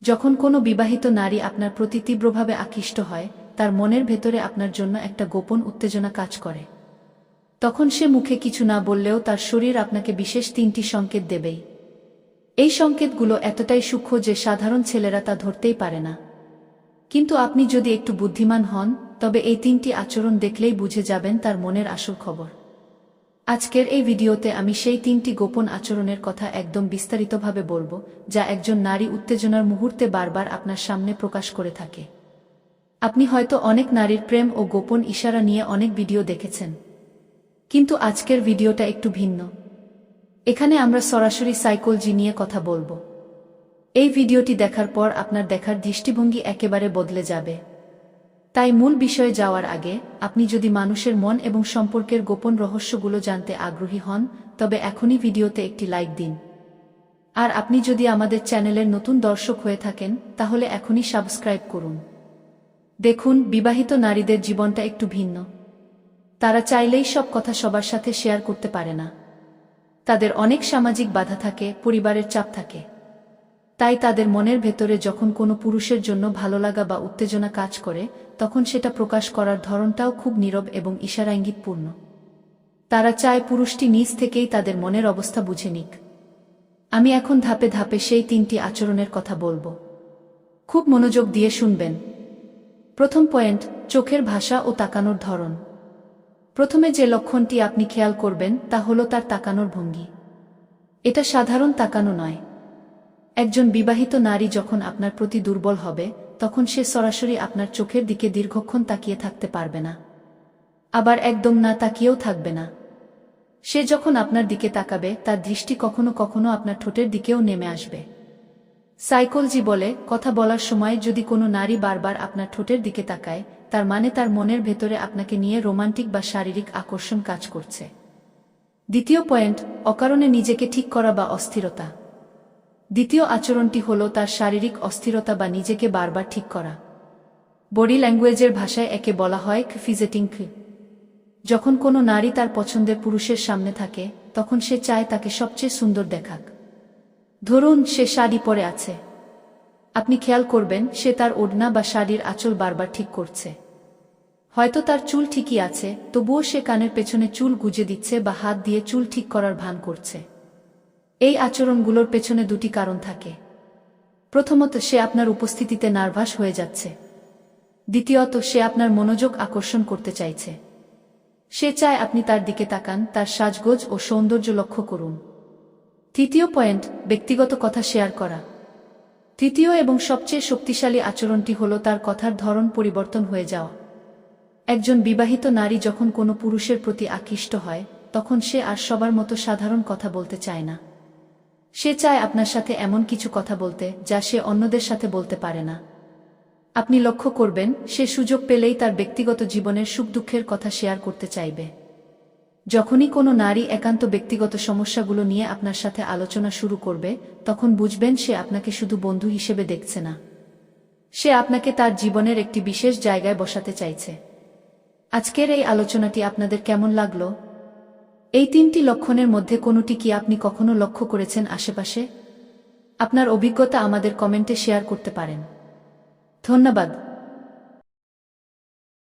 যখন কোনো বিবাহিত নারী আপনার প্রতি তীব্রভাবে আকৃষ্ট হয়, তার মনের ভেতরে আপনার জন্য একটা গোপন উত্তেজনা কাজ করে। তখন সে মুখে কিছু না বললেও তার শরীর আপনাকে বিশেষ 3টি সংকেত দেবেই। এই সংকেতগুলো এতটাই সূক্ষ্ম যে সাধারণ ছেলেরা তা ধরতেই পারে না। কিন্তু আপনি যদি একটু বুদ্ধিমান হন, তবে এই 3টি আচরণ দেখলেই বুঝে যাবেন তার মনের আসল খবর। আজকের এই ভিডিওতে আমি সেই 3টি গোপন আচরণের কথা একদম বিস্তারিতভাবে বলবো, যা একজন নারী উত্তেজনার মুহূর্তে বারবার আপনার সামনে প্রকাশ করে থাকে। আপনি হয়তো অনেক নারীর প্রেম ও গোপন ইশারা নিয়ে অনেক ভিডিও দেখেছেন, কিন্তু আজকের ভিডিওটা একটু ভিন্ন। এখানে আমরা সরাসরি সাইকোলজি নিয়ে কথা বলবো। এই ভিডিওটি দেখার পর আপনার দেখার দৃষ্টিভঙ্গি একেবারে বদলে যাবে। তাই মূল বিষয়ে যাওয়ার আগে, আপনি যদি মানুষের মন এবং সম্পর্কের গোপন রহস্যগুলো জানতে আগ্রহী হন, তবে এখনই ভিডিওতে একটি লাইক দিন। আর আপনি যদি আমাদের চ্যানেলের নতুন দর্শক হয়ে থাকেন, তাহলে এখনই সাবস্ক্রাইব করুন। দেখুন, বিবাহিত নারীদের জীবনটা একটু ভিন্ন। তারা চাইলেই সব কথা সবার সাথে শেয়ার করতে পারে না। তাদের অনেক সামাজিক বাধা থাকে, পরিবারের চাপ থাকে। তাই তাদের মনের ভেতরে যখন কোনো পুরুষের জন্য ভালোলাগা বা উত্তেজনা কাজ করে, তখন সেটা প্রকাশ করার ধরনটাও খুব নীরব এবং ইশারাইঙ্গিতপূর্ণ। তারা চায় পুরুষটি নিজ থেকেই তাদের মনের অবস্থা বুঝে নিক। আমি এখন ধাপে ধাপে সেই 3টি আচরণের কথা বলবো। খুব মনোযোগ দিয়ে শুনবেন। প্রথম পয়েন্ট, চোখের ভাষা ও তাকানোর ধরন। প্রথমে যে লক্ষণটি আপনি খেয়াল করবেন তা হলো তার তাকানোর ভঙ্গি। এটা সাধারণ তাকানো নয়। একজন বিবাহিত নারী যখন আপনার প্রতি দুর্বল হবে, তখন সে সরাসরি আপনার চোখের দিকে দীর্ঘক্ষণ তাকিয়ে থাকতে পারবে না। আবার একদম না তাকিয়েও থাকবে না। সে যখন আপনার দিকে তাকাবে, তার দৃষ্টি কখনো কখনো আপনার ঠোঁটের দিকেও নেমে আসবে। সাইকোলজি বলে, কথা বলার সময় যদি কোনো নারী বারবার আপনার ঠোঁটের দিকে তাকায়, তার মানে তার মনের ভেতরে আপনাকে নিয়ে রোমান্টিক বা শারীরিক আকর্ষণ কাজ করছে। দ্বিতীয় পয়েন্ট, অকারণে নিজেকে ঠিক করা বা অস্থিরতা। দ্বিতীয় আচরণটি হলো তার শারীরিক অস্থিরতা বা নিজেকে বারবার ঠিক করা। বডি ল্যাঙ্গুয়েজের ভাষায় একে বলা হয় ফিজেটিং। যখন কোনো নারী তার পছন্দের পুরুষের সামনে থাকে, তখন সে চায় তাকে সবচেয়ে সুন্দর দেখাক। ধরুন, সে শাড়ি পরে আছে। আপনি খেয়াল করবেন সে তার ওড়না বা শাড়ির আঁচল বারবার ঠিক করছে। হয়তো তার চুল ঠিকই আছে, তবুও সে কানের পেছনে চুল গুজে দিচ্ছে বা হাত দিয়ে চুল ঠিক করার ভান করছে। এই আচরণগুলোর পেছনে 2টি কারণ থাকে। প্রথমত, সে আপনার উপস্থিতিতে নার্ভাস হয়ে যাচ্ছে। দ্বিতীয়ত, সে আপনার মনোযোগ আকর্ষণ করতে চাইছে। সে চায় আপনি তার দিকে তাকান, তার সাজগোজ ও সৌন্দর্য লক্ষ্য করুন। তৃতীয় পয়েন্ট, ব্যক্তিগত কথা শেয়ার করা। তৃতীয় এবং সবচেয়ে শক্তিশালী আচরণটি হলো তার কথার ধরন পরিবর্তন হয়ে যাওয়া। একজন বিবাহিত নারী যখন কোনো পুরুষের প্রতি আকৃষ্ট হয়, তখন সে আর সবার মতো সাধারণ কথা বলতে চায় না। সে চায় আপনার সাথে এমন কিছু কথা বলতে, যা সে অন্যদের সাথে বলতে পারে না। আপনি লক্ষ্য করবেন, সে সুযোগ পেলেই তার ব্যক্তিগত জীবনের সুখ দুঃখের কথা শেয়ার করতে চাইবে। যখনই কোনো নারী একান্ত ব্যক্তিগত সমস্যাগুলো নিয়ে আপনার সাথে আলোচনা শুরু করবে, তখন বুঝবেন সে আপনাকে শুধু বন্ধু হিসেবে দেখছে না। সে আপনাকে তার জীবনের একটি বিশেষ জায়গায় বসাতে চাইছে। আজকের এই আলোচনাটি আপনাদের কেমন লাগলো? এই 3টি লক্ষণের মধ্যে কোনোটি কি আপনি কখনো লক্ষ্য করেছেন আশেপাশে? আপনার অভিজ্ঞতা আমাদের কমেন্টে শেয়ার করতে পারেন। ধন্যবাদ।